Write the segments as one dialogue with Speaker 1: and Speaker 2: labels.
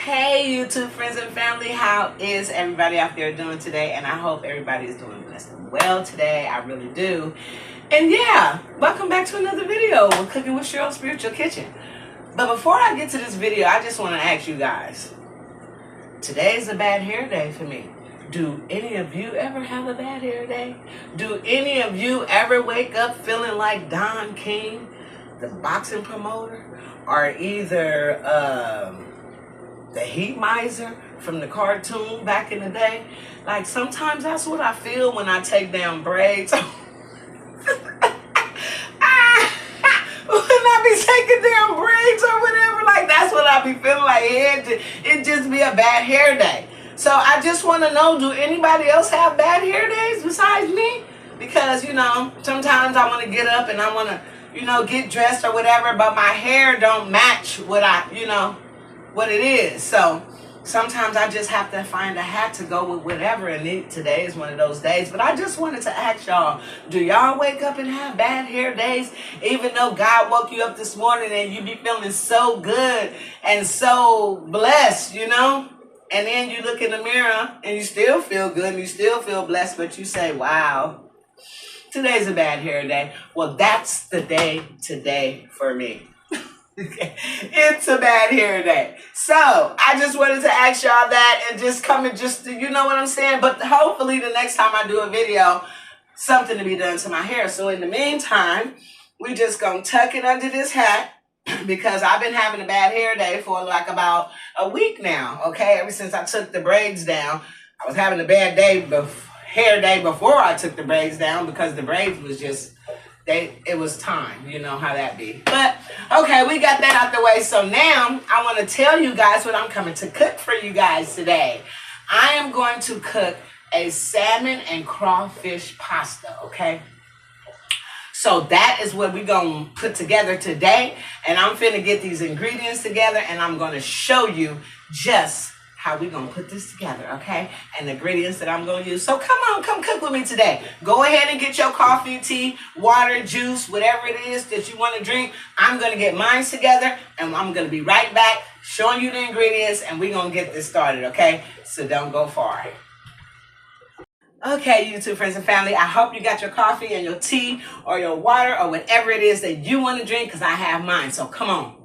Speaker 1: Hey YouTube friends and family, how is everybody out there doing today? And I hope everybody is doing blessed and well today. I really do. And yeah, welcome back to another video with Cooking with Cheryl Spiritual Kitchen. But before I get to this video, I just want to ask you guys, today is a bad hair day for me. Do any of you ever have a bad hair day? Do any of you ever wake up feeling like Don King, the boxing promoter, or either the Heat Miser from the cartoon back in the day? Like, sometimes that's what I feel when I take down braids. When I be taking down braids or whatever, like, that's what I be feeling like. It just be a bad hair day. So I just want to know, do anybody else have bad hair days besides me? Because, you know, sometimes I want to get up and I want to, you know, get dressed or whatever, but my hair don't match what what it is. So sometimes I just have to find a hat to go with whatever, and today is one of those days. But I just wanted to ask y'all, do y'all wake up and have bad hair days, even though God woke you up this morning and you be feeling so good and so blessed, you know? And then you look in the mirror and you still feel good and you still feel blessed, but you say, wow, today's a bad hair day. Well, that's the day today for me. It's a bad hair day. So I just wanted to ask y'all that and just come and just, you know what I'm saying? But hopefully the next time I do a video, something to be done to my hair. So in the meantime, we just gonna tuck it under this hat because I've been having a bad hair day for like about a week now. Okay, ever since I took the braids down, I was having a bad hair day before I took the braids down because the braids was just, it was time, you know how that be. But okay, we got that out the way. So now I want to tell you guys what I'm coming to cook for you guys today. I am going to cook a salmon and crawfish pasta, okay? So that is what we're going to put together today. And I'm finna get these ingredients together and I'm going to show you just how we gonna put this together, okay? And the ingredients that I'm gonna use. So come on, come cook with me today. Go ahead and get your coffee, tea, water, juice, whatever it is that you want to drink. I'm gonna get mine together and I'm gonna be right back showing you the ingredients and we're gonna get this started, okay? So don't go far. Okay, YouTube friends and family, I hope you got your coffee and your tea or your water or whatever it is that you want to drink, because I have mine. So come on.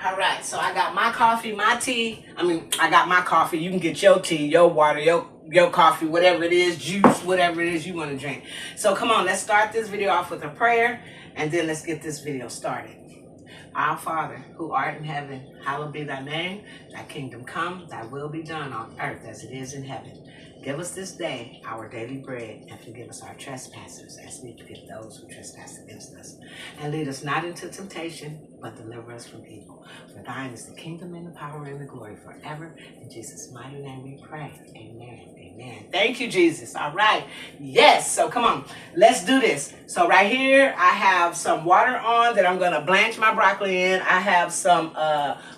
Speaker 1: All right, so I got my coffee, my tea. I got my coffee. You can get your tea, your water, your coffee, whatever it is, juice, whatever it is you want to drink. So come on, let's start this video off with a prayer, and then let's get this video started. Our Father, who art in heaven, hallowed be thy name. Thy kingdom come, thy will be done on earth as it is in heaven. Give us this day our daily bread, and forgive us our trespasses as we forgive those who trespass against us. And lead us not into temptation, but deliver us from evil. For thine is the kingdom and the power and the glory forever. In Jesus' mighty name we pray. Amen. Amen. Thank you, Jesus. All right. Yes. So come on. Let's do this. So right here, I have some water on that I'm going to blanch my broccoli in. I have some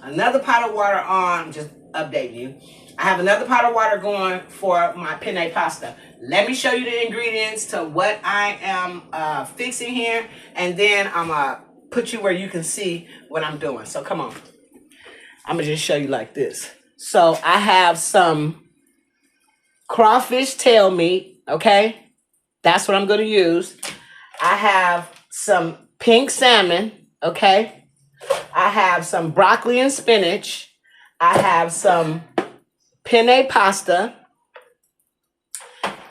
Speaker 1: another pot of water on. Just update you. I have another pot of water going for my penne pasta. Let me show you the ingredients to what I am fixing here. And then I'm going to put you where you can see what I'm doing. So come on. I'm going to just show you like this. So I have some crawfish tail meat. Okay. That's what I'm going to use. I have some pink salmon. Okay. I have some broccoli and spinach. I have some penne pasta,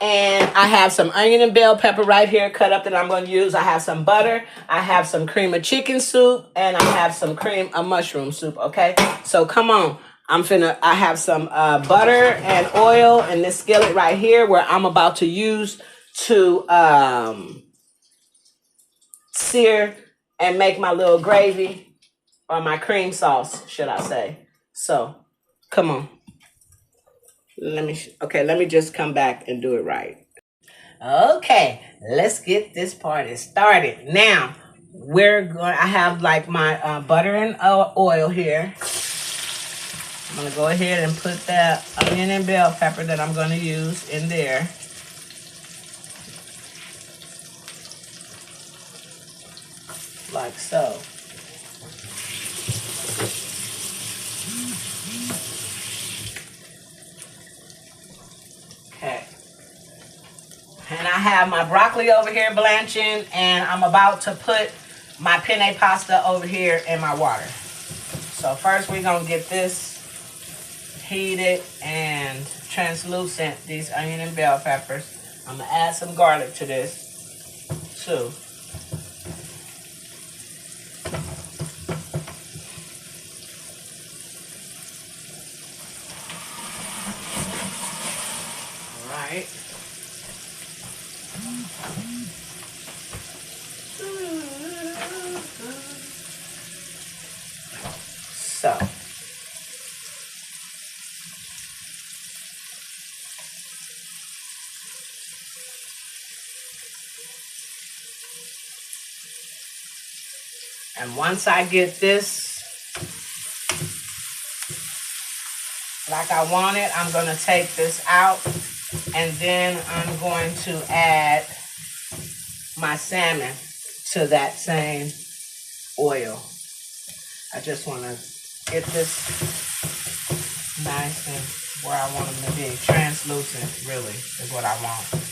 Speaker 1: and I have some onion and bell pepper right here cut up that I'm going to use. I have some butter, I have some cream of chicken soup, and I have some cream of mushroom soup. Okay, so come on, I have some butter and oil in this skillet right here where I'm about to use to sear and make my little gravy, or my cream sauce, should I say. So come on. Let me just come back and do it right. Okay, let's get this party started. Now, I have like my butter and oil here. I'm going to go ahead and put that onion and bell pepper that I'm going to use in there. Like so. have my broccoli over here blanching, and I'm about to put my penne pasta over here in my water. So first we're gonna get this heated and translucent, these onion and bell peppers. I'm gonna add some garlic to this too. All right. So. And once I get this like I want it, I'm going to take this out, and then I'm going to add my salmon to that same oil. I just want to get this nice and where I want them to be. Translucent, really, is what I want.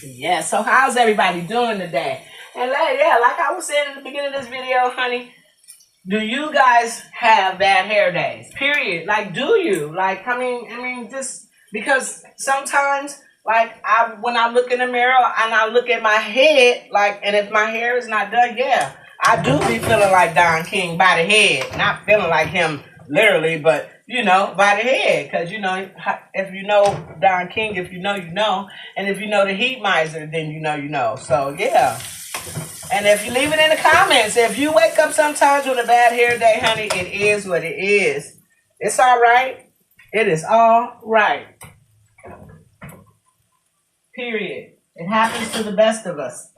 Speaker 1: Yeah, so how's everybody doing today? And yeah, like I was saying in the beginning of this video, honey, do you guys have bad hair days? Period. Like, do you? Like, I mean, just because sometimes, like, when I look in the mirror and I look at my head, like, and if my hair is not done, yeah, I do be feeling like Don King by the head. Not feeling like him literally, but, you know, by the head. Because, you know, if you know Don King, if you know, you know. And if you know the Heat Miser, then you know, you know. So, yeah. And if you leave it in the comments, if you wake up sometimes with a bad hair day, honey, it is what it is. It's all right. It is all right. Period. It happens to the best of us.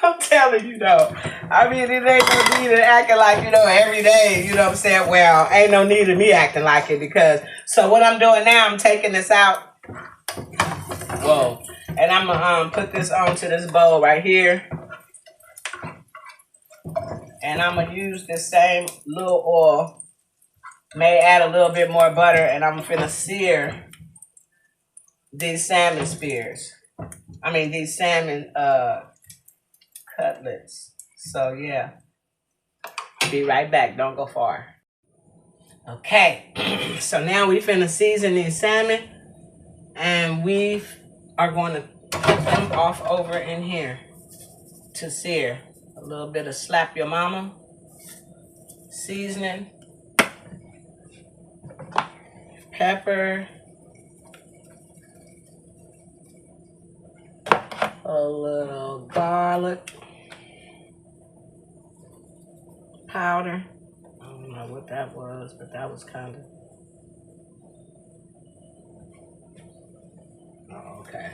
Speaker 1: I'm telling you, though. I mean, it ain't no need of acting like, you know, every day, you know what I'm saying? Well, ain't no need of me acting like it because, so what I'm doing now, I'm taking this out. Whoa. And I'm going to put this onto this bowl right here. And I'm going to use this same little oil. May add a little bit more butter. And I'm going to sear these salmon spears. I mean, these salmon cutlets. So, yeah. Be right back. Don't go far. Okay. So now we finna season these salmon. And we are going to put them off over in here to sear. A little bit of slap your mama seasoning, pepper, a little garlic powder. I don't know what that was, but that was kind of... Oh, okay.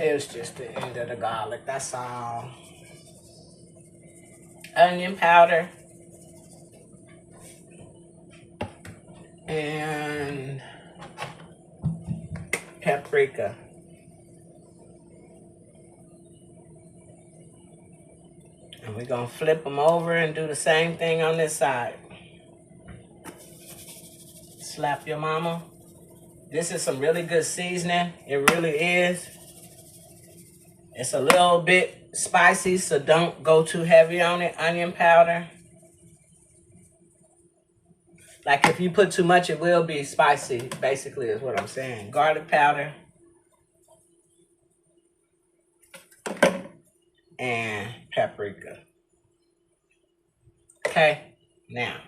Speaker 1: It was just the end of the garlic, that's all. Onion powder. And paprika. And we're going to flip them over and do the same thing on this side. Slap your mama. This is some really good seasoning. It really is. It's a little bit spicy, so don't go too heavy on it. Onion powder. Like if you put too much, it will be spicy, basically is what I'm saying. Garlic powder. And paprika. Okay, now.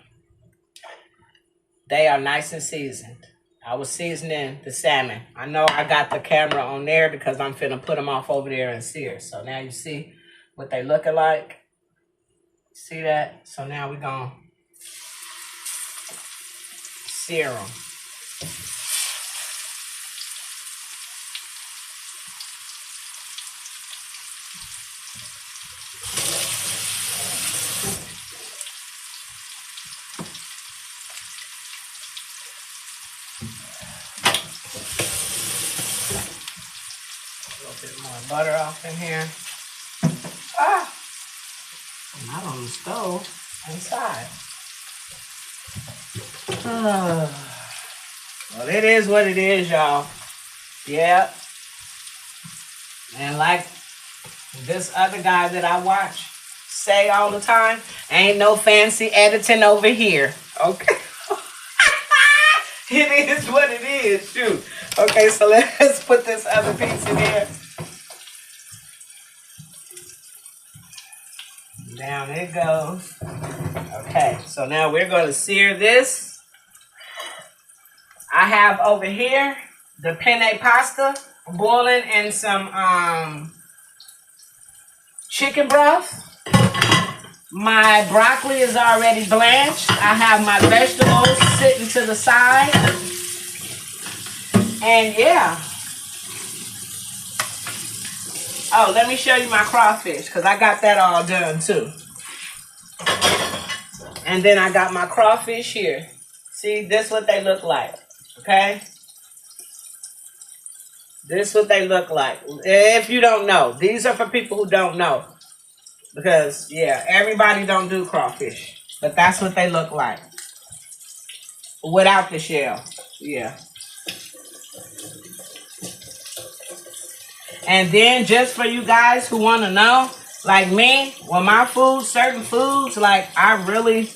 Speaker 1: They are nice and seasoned. I was seasoning the salmon. I know I got the camera on there because I'm finna put them off over there and sear. So now you see what they looking like. See that? So now we're gonna sear them. butter off in here. Ah, not on the stove, inside. Well, it is what it is, y'all. Yep. And like this other guy that I watch say all the time, ain't no fancy editing over here. Okay. It is what it is. Shoot. Okay, so let's put this other piece in here. Down it goes. Okay, so now we're going to sear this. I have over here the penne pasta boiling in some chicken broth. My broccoli is already blanched. I have my vegetables sitting to the side. And yeah. Oh, let me show you my crawfish because I got that all done too. And then I got my crawfish here. See, this is what they look like. Okay? This is what they look like. If you don't know. These are for people who don't know. Because, yeah, everybody don't do crawfish. But that's what they look like. Without the shell. Yeah. And then just for you guys who want to know, like me, with my food, certain foods, like I really,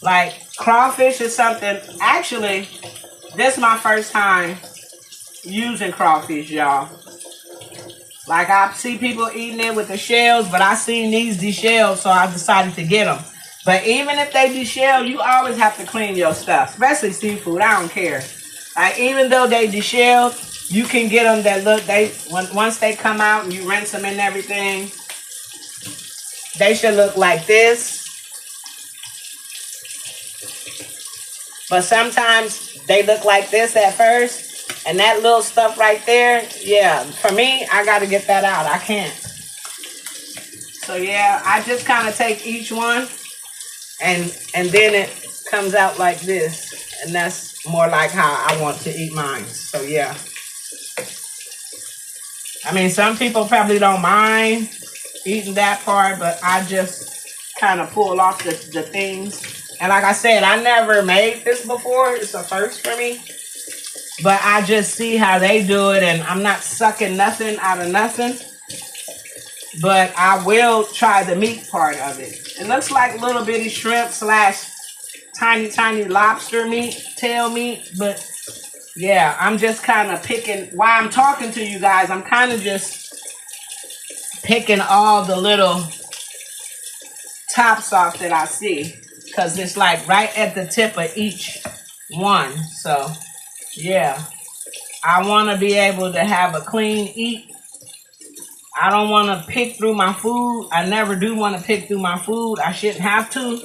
Speaker 1: like crawfish is something, actually, this is my first time using crawfish, y'all. Like I see people eating it with the shells, but I seen these deshelled, so I decided to get them. But even if they deshelled, you always have to clean your stuff, especially seafood. I don't care. Like even though they deshelled, you can get them that look. Once they come out and you rinse them and everything, they should look like this. But sometimes they look like this at first. And that little stuff right there, yeah, for me, I got to get that out. I can't. So, yeah, I just kind of take each one and then it comes out like this. And that's more like how I want to eat mine. So, yeah. I mean, some people probably don't mind eating that part, but I just kind of pull off the things. And like I said, I never made this before. It's a first for me. But I just see how they do it, and I'm not sucking nothing out of nothing. But I will try the meat part of it. It looks like little bitty shrimp / tiny lobster meat, tail meat. But yeah, I'm just kind of picking, while I'm talking to you guys, I'm kind of just picking all the little tops off that I see. Because it's like right at the tip of each one. So yeah, I want to be able to have a clean eat. I don't want to pick through my food. I never do want to pick through my food. I shouldn't have to.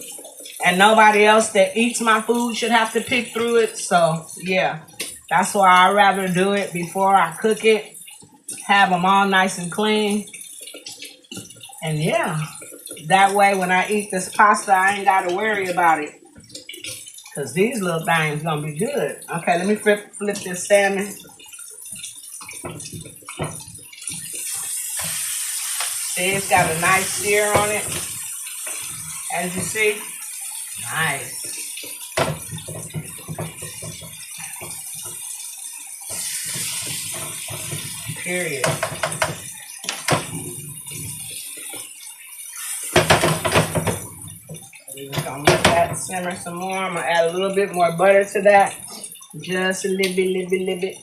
Speaker 1: And nobody else that eats my food should have to pick through it. So, yeah, that's why I'd rather do it before I cook it. Have them all nice and clean. And, yeah, that way when I eat this pasta, I ain't got to worry about it. Because these little things going to be good. Okay, let me flip this salmon. See, it's got a nice sear on it. As you see. Nice. Period. We're just going to let that simmer some more. I'm going to add a little bit more butter to that. Just a little bit.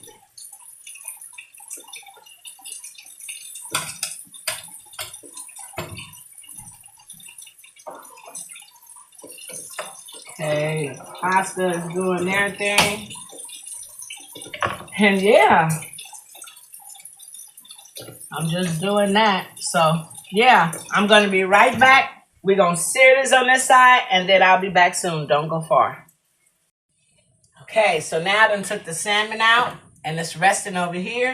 Speaker 1: Okay, pasta is doing their thing. And yeah, I'm just doing that. So yeah, I'm going to be right back. We're going to sear this on this side, and then I'll be back soon. Don't go far. Okay, so now I done took the salmon out, and it's resting over here.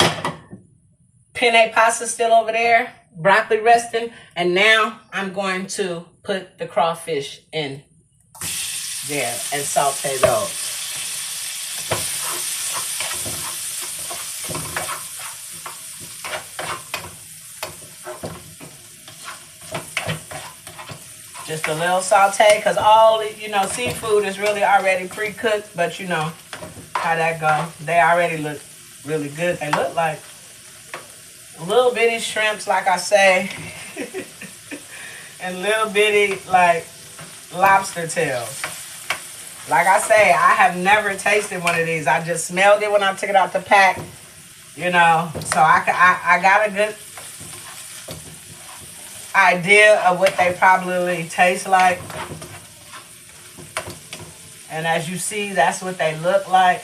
Speaker 1: Penne pasta still over there. Broccoli resting. And now I'm going to put the crawfish in there and saute those. just a little saute, because all, you know, seafood is really already pre-cooked, but you know how that go. They already look really good. They look like little bitty shrimps, like I say, and little bitty, like, lobster tails. Like I say, I have never tasted one of these. I just smelled it when I took it out the pack, you know. So I got a good idea of what they probably taste like. And as you see, that's what they look like.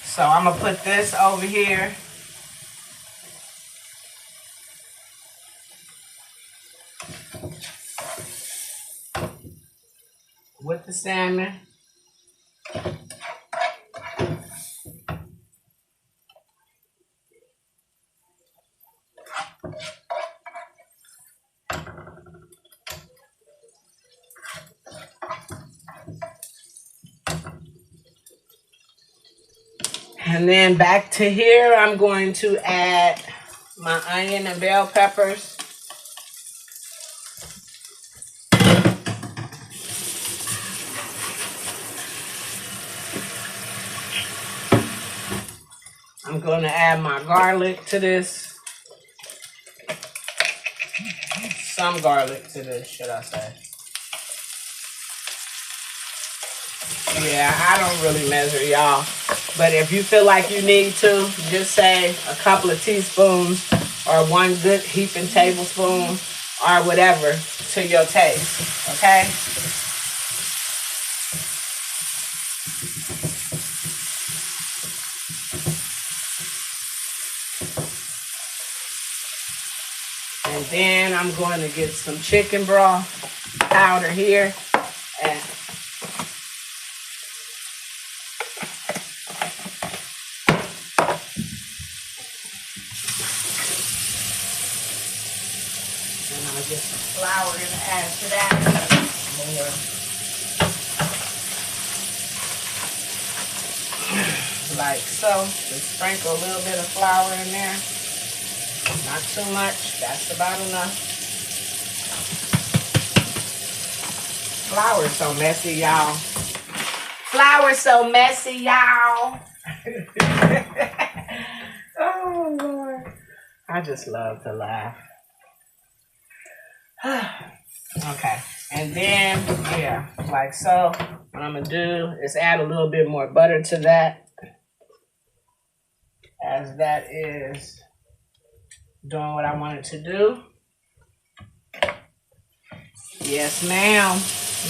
Speaker 1: So I'm going to put this over here. With the salmon. And then back to here, I'm going to add my onion and bell peppers. I'm going to add my garlic to this. Some garlic to this, should I say. Yeah, I don't really measure, y'all. But if you feel like you need to, just say a couple of teaspoons or one good heaping tablespoon or whatever to your taste, okay? And then I'm going to get some chicken broth powder here. And I'll get some flour and add to that. Like so. Just sprinkle a little bit of flour in there. Not too much. That's about enough. Flour is so messy, y'all. Flour is so messy, y'all. Oh, Lord. I just love to laugh. Okay. And then, yeah, like so. What I'm going to do is add a little bit more butter to that. As that is doing what I wanted to do. Yes, ma'am.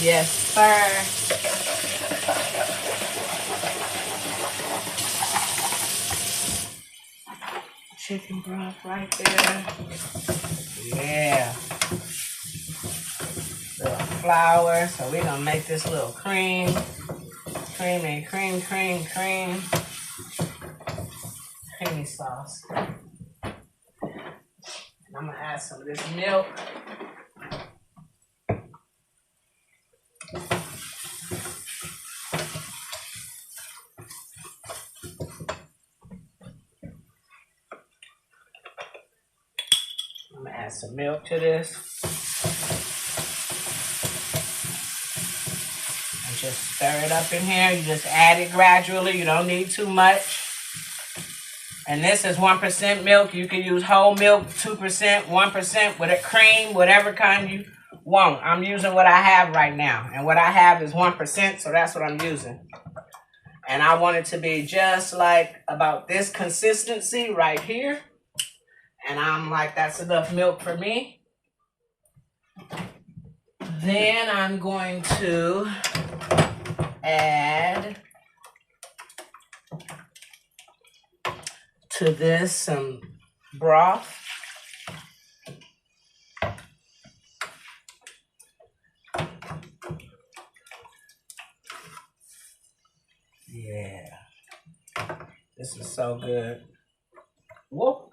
Speaker 1: Yes, sir. Chicken broth right there. Yeah. Little flour. So we're going to make this little cream. Cream and cream, cream, cream. Creamy sauce. I'm going to add some of this milk. I'm going to add some milk to this. And just stir it up in here. You just add it gradually. You don't need too much. And this is 1% milk. You can use whole milk, 2%, 1%, with a cream, whatever kind you want. I'm using what I have right now. And what I have is 1%, so that's what I'm using. And I want it to be just like about this consistency right here. And I'm like, that's enough milk for me. Then I'm going to add to this some broth. Yeah. This is so good. Whoop.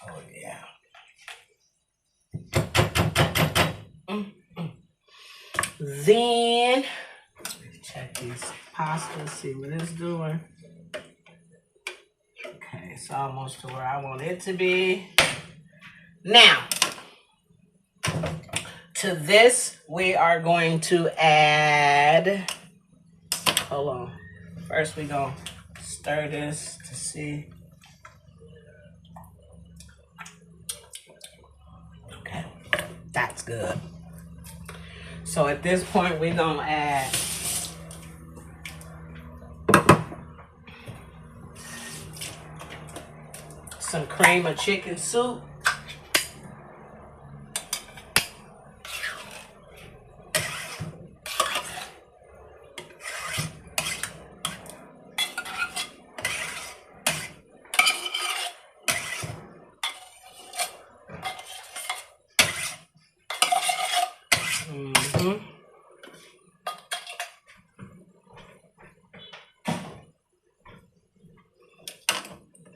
Speaker 1: Oh, yeah. Then, check these pastas, see what it's doing. Okay, it's almost to where I want it to be. Now, to this, we are going to add, hold on. First, we're going to stir this to see. Okay, that's good. So at this point, we're going to add some cream of chicken soup.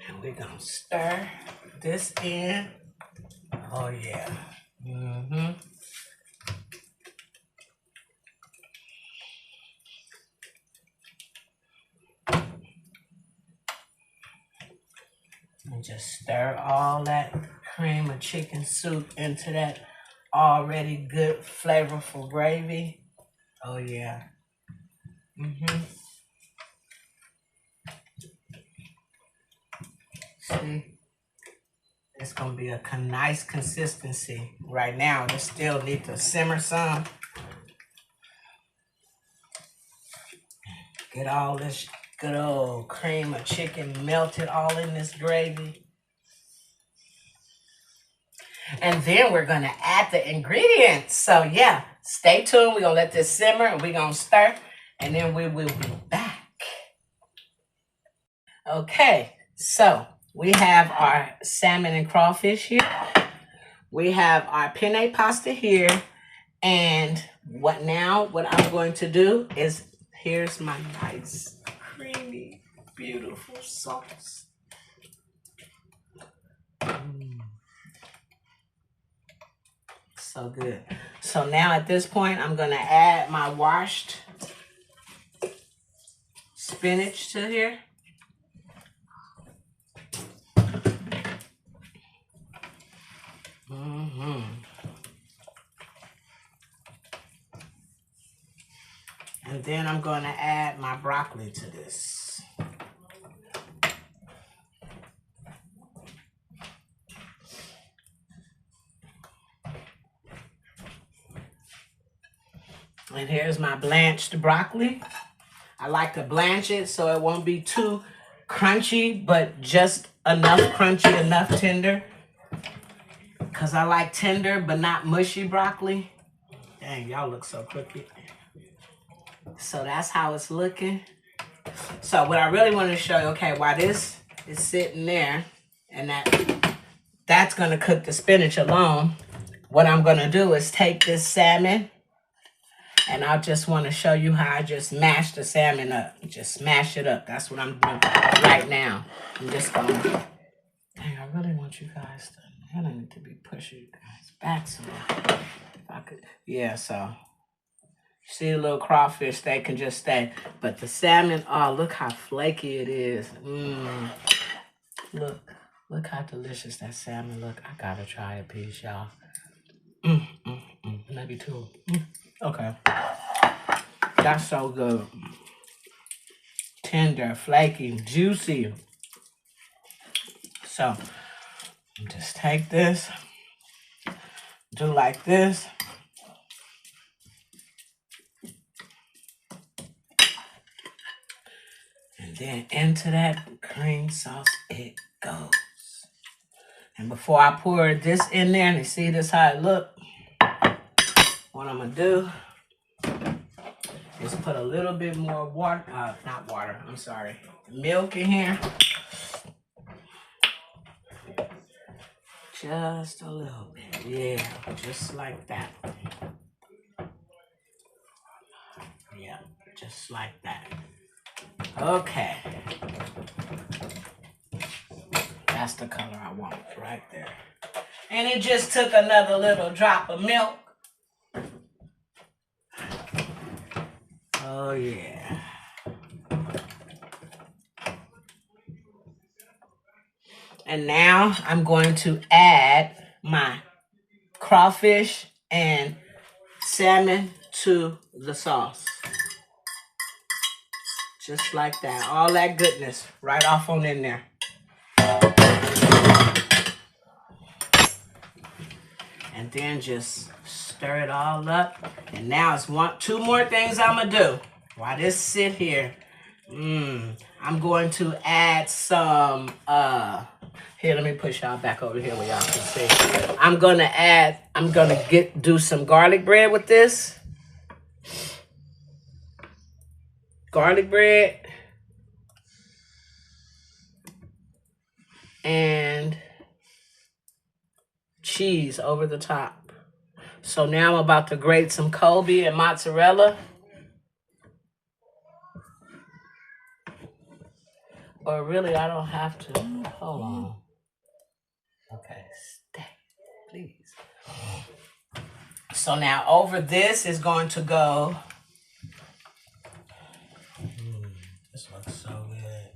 Speaker 1: And we're gonna stir this in. Oh yeah. And just stir all that cream of chicken soup into that already good flavorful gravy. Oh yeah. See, it's gonna be a nice consistency. Right now, it still need to simmer some. Get all this good old cream of chicken melted all in this gravy. And then we're gonna add the ingredients. So yeah, stay tuned. We're gonna let this simmer and we're gonna stir and then we will be back. Okay, so we have our salmon and crawfish here. We have our penne pasta here. And what I'm going to do is, here's my nice, creamy, beautiful sauce. So good. So now at this point, I'm going to add my washed spinach to here. And then I'm going to add my broccoli to this. And here's my blanched broccoli. I like to blanch it so it won't be too crunchy, but just enough crunchy, enough tender. Because I like tender but not mushy broccoli. Dang, y'all look so crooked. So that's how it's looking. So what I really want to show you, okay, while this is sitting there and that's going to cook the spinach alone, what I'm going to do is take this salmon and I just want to show you how I just mash the salmon up. Just smash it up. That's what I'm doing right now. I'm just going to, dang, I really want you guys to, I don't need to be pushing you guys back some more. If I could, yeah, so. See the little crawfish, they can just stay. But the salmon, oh, look how flaky it is. Look how delicious that salmon look. I gotta try a piece, y'all. Maybe two. Okay. That's so good. Tender, flaky, juicy. So, just take this, do like this. Then into that cream sauce it goes. And before I pour this in there, and you see this how it look, what I'm gonna do is put a little bit more water, not water, I'm sorry, milk in here. Just a little bit, yeah, just like that. Yeah, just like that. Okay. That's the color I want right there. And it just took another little drop of milk. Oh yeah. And now I'm going to add my crawfish and salmon to the sauce. Just like that. All that goodness right off on in there. And then just stir it all up. And now it's two more things I'm gonna do while this sit here. I'm going to add some here, let me push y'all back over here where y'all can see. I'm gonna do some garlic bread with this. Garlic bread. And cheese over the top. So now I'm about to grate some Colby and mozzarella. Or really, I don't have to. Hold on. Okay, stay, please. So now over this is going to go. This looks so good.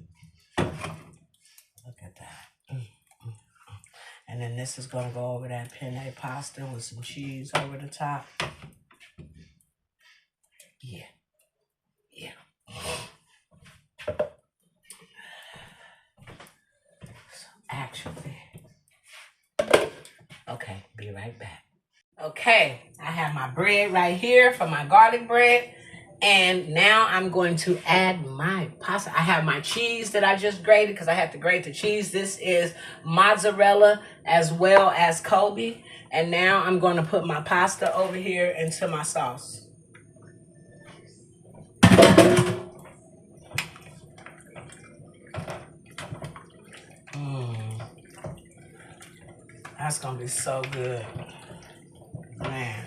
Speaker 1: Look at that. And then this is going to go over that penne pasta with some cheese over the top. Yeah. Yeah. So actually, okay, be right back. Okay, I have my bread right here for my garlic bread. And now I'm going to add my pasta. I have my cheese that I just grated because I have to grate the cheese. This is mozzarella as well as Colby. And now I'm going to put my pasta over here into my sauce. That's going to be so good. Man.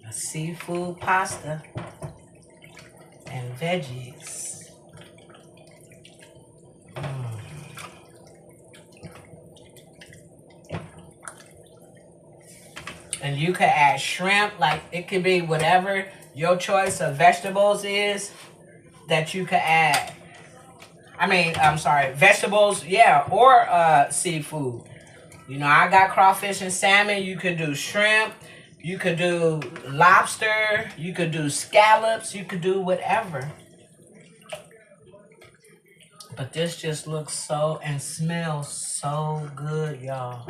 Speaker 1: A seafood pasta and veggies. And you could add shrimp, like it could be whatever your choice of vegetables is that you could add. Vegetables, yeah, or seafood. You know, I got crawfish and salmon. You could do shrimp. You could do lobster. You could do scallops. You could do whatever. But this just looks so and smells so good, y'all.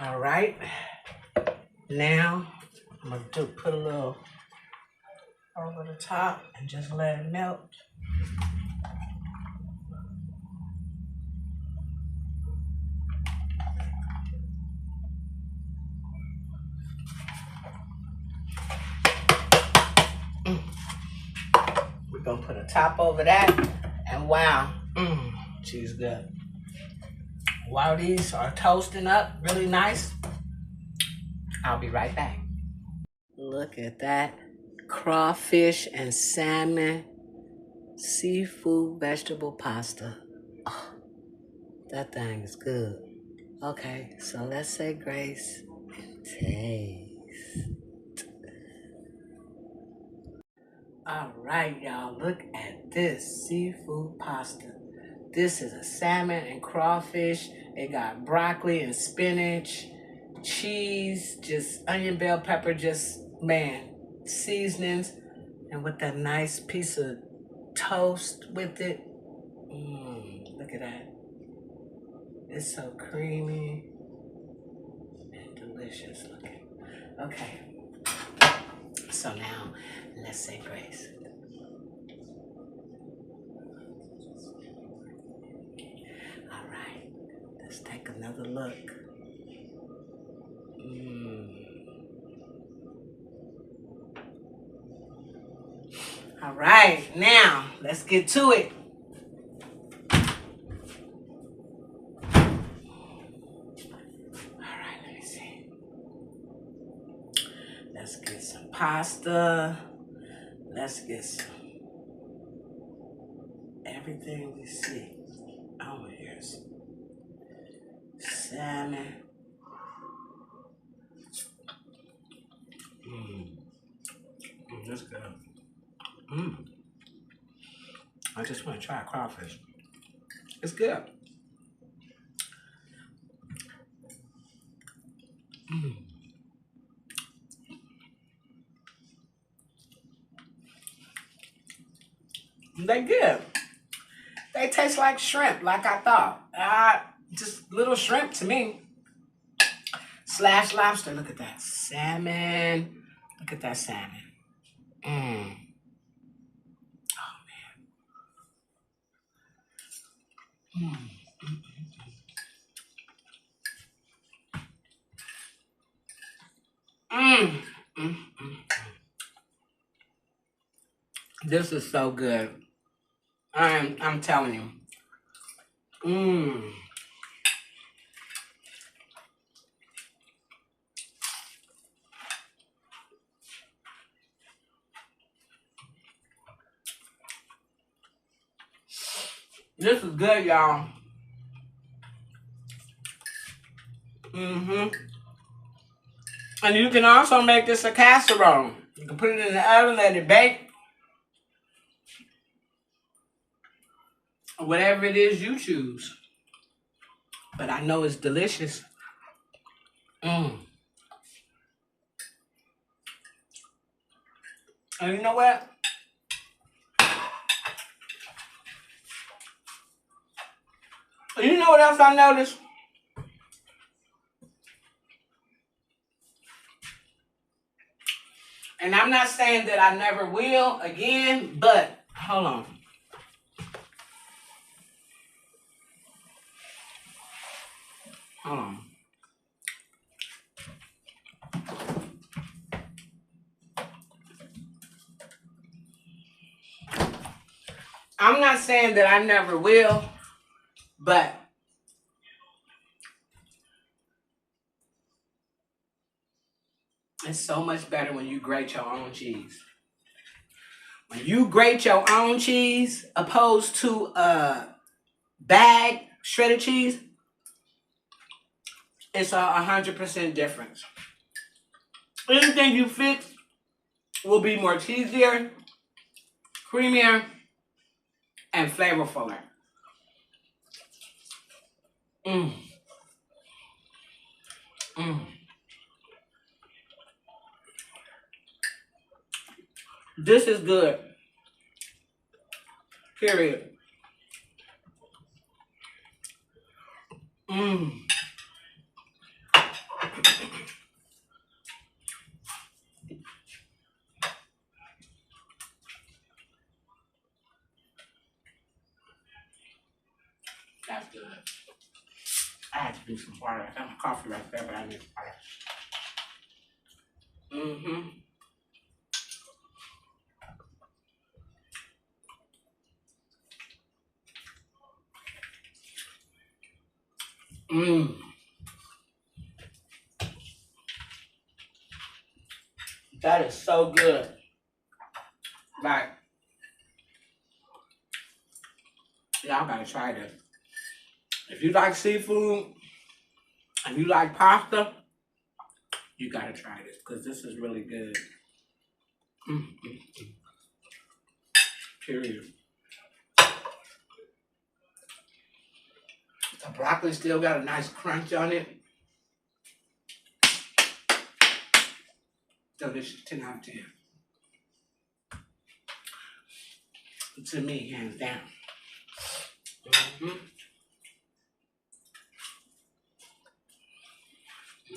Speaker 1: All right. Now, I'm going to put a little over the top and just let it melt. We're going to put a top over that. And wow, cheese good. While these are toasting up really nice, I'll be right back. Look at that. Crawfish and salmon seafood vegetable pasta. Oh, that thing is good. Okay, so let's say grace and taste. All right, y'all, look at this seafood pasta. This is a salmon and crawfish. It got broccoli and spinach, cheese, just onion, bell pepper, just, man, seasonings. And with that nice piece of toast with it. Look at that. It's so creamy and delicious looking. Okay. So now, let's say grace. All right. Let's take another look. All right. Now, let's get to it. Let's get some pasta. Let's get some everything we see. Oh, here's salmon. That's good. Mm. I just want to try crawfish. It's good. Mm. They good. They taste like shrimp, like I thought. Just little shrimp to me. Slash lobster. Look at that. Salmon. Look at that salmon. Mm. Oh, man. Mm. Mm. Mm. Mm. This is so good. I'm telling you. Mm. This is good, y'all. Mm-hmm. And you can also make this a casserole. You can put it in the oven, let it bake. Or whatever it is you choose. But I know it's delicious. Mm. And you know what? You know what else I noticed? And I'm not saying that I never will again, but hold on. Hold on. I'm not saying that I never will, but it's so much better when you grate your own cheese. When you grate your own cheese opposed to bag shredded cheese, it's 100% difference. Anything you fix will be more cheesier, creamier, and flavorfuler. Mm. Mm. This is good. Period. Mm. That's good. I had to do some water. I got my coffee right there, but I need water. Mm-hmm. Mm. That is so good. Like, y'all gotta try this. If you like seafood and you like pasta, you gotta try this because this is really good. Mm-hmm. Period. The broccoli still got a nice crunch on it. Delicious, 10 out of 10. To me, hands down. Mm-hmm.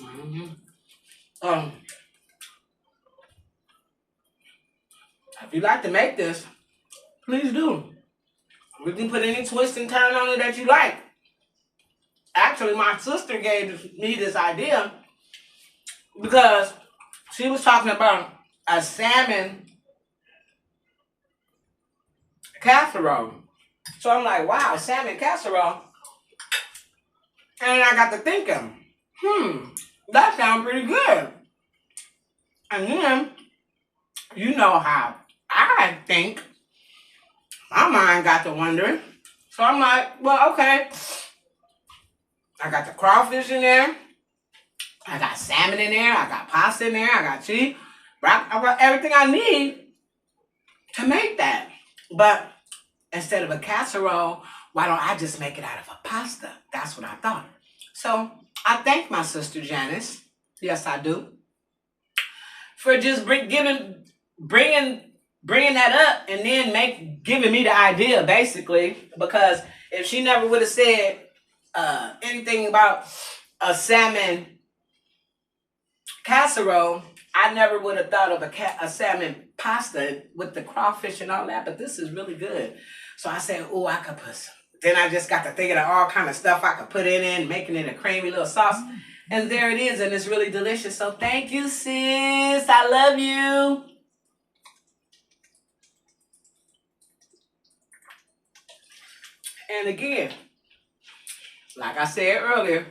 Speaker 1: Mm-hmm. If you like to make this, please do. We can put any twist and turn on it that you like. Actually, my sister gave me this idea because she was talking about a salmon casserole. So I'm like, wow, salmon casserole. And I got to thinking, that sounds pretty good. And then, you know how I think, my mind got to wondering. So I'm like, well, okay. I got the crawfish in there. I got salmon in there. I got pasta in there. I got cheese. Right? I got everything I need to make that. But instead of a casserole, why don't I just make it out of a pasta? That's what I thought. So I thank my sister Janice. Yes, I do. For just bringing that up and then giving me the idea, basically. Because if she never would have said anything about a salmon casserole, I never would have thought of a salmon pasta with the crawfish and all that. But this is really good. So I said, oh, I could put some. Then I just got to thinking of all kind of stuff I could put in, making it a creamy little sauce. And there it is, and it's really delicious. So thank you, sis. I love you. And again, like I said earlier,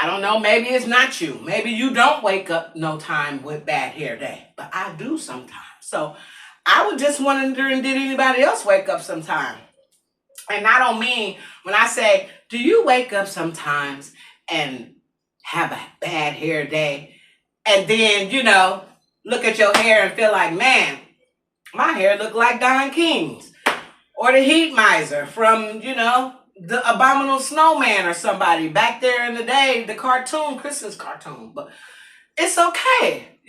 Speaker 1: I don't know, maybe it's not you. Maybe you don't wake up no time with bad hair day, but I do sometimes. So I was just wondering, did anybody else wake up sometime? And I don't mean when I say, do you wake up sometimes and have a bad hair day and then, look at your hair and feel like, man, my hair look like Don King's or the Heat Miser from, the Abominable Snowman or somebody back there in the day, the cartoon, Christmas cartoon. But it's okay,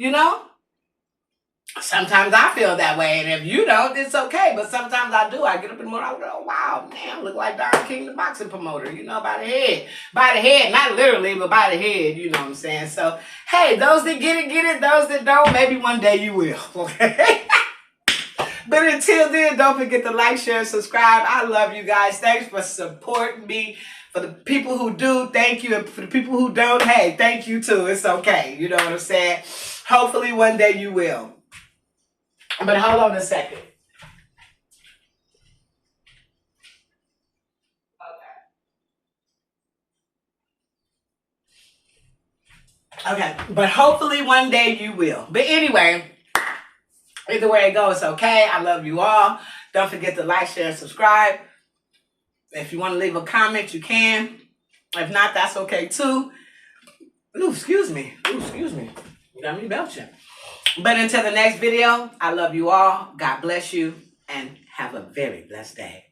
Speaker 1: Sometimes I feel that way, and if you don't, it's okay. But sometimes I do. I get up in the morning, I go, oh, wow, man, I look like Don King, the boxing promoter, by the head. By the head, not literally, but by the head, you know what I'm saying? So, hey, those that get it. Those that don't, maybe one day you will, okay? But until then, don't forget to like, share, and subscribe. I love you guys. Thanks for supporting me. For the people who do, thank you. And for the people who don't, hey, thank you too. It's okay. You know what I'm saying? Hopefully one day you will. But hold on a second. Okay, but hopefully one day you will. But anyway, either way it goes, okay. I love you all. Don't forget to like, share, and subscribe. If you want to leave a comment, you can. If not, that's okay too. Ooh, excuse me. You got me belching. But until the next video, I love you all. God bless you and have a very blessed day.